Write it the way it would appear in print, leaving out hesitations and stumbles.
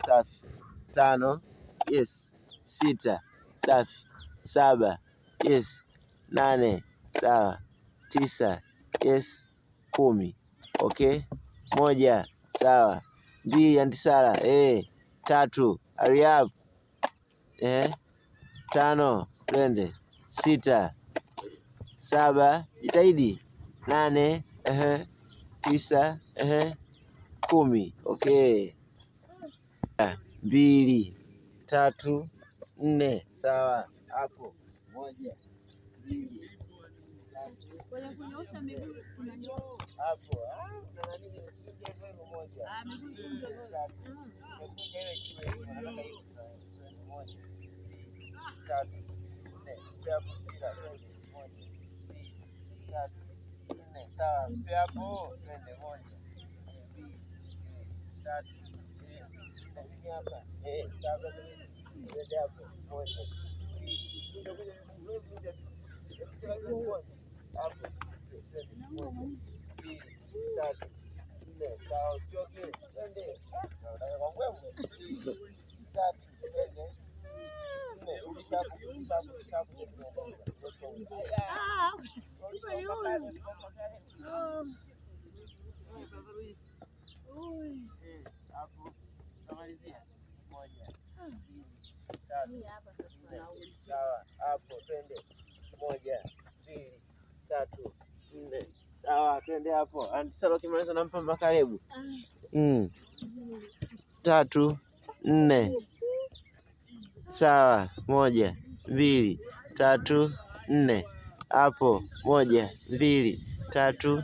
safi. 5, yes. 6, safi. 7, yes. 8, sawa. 9, yes. 10, okay. 1, sawa. 2, Antisara, 3, hurry up. 5, twende. 6, 7, jitahidi. 8, 9, 10, okay. 2, 3, 4, sawa hapo. 1, 2, 3 hapo. Sawa, mpe hapo, twende. 1, 2, 3, hapa. Sawa, twende hapo. 1, 2, hapo. 1, 2, 3, 4, sawa, uchoke. Twende. Nataka kwa nguvu. 3, twende. 4, rudisha hapo, rudisha hapo, rudisha hapo. Hapo tamalizia. 1, 2, 3, sawa hapo, twende. 1, 2, 3, 4, sawa, twende hapo. Antisara ukimaliza nampa Makalebu. 3, 4, sawa. 1, 2, 3, 4 hapo. 1, 2, 3, 4.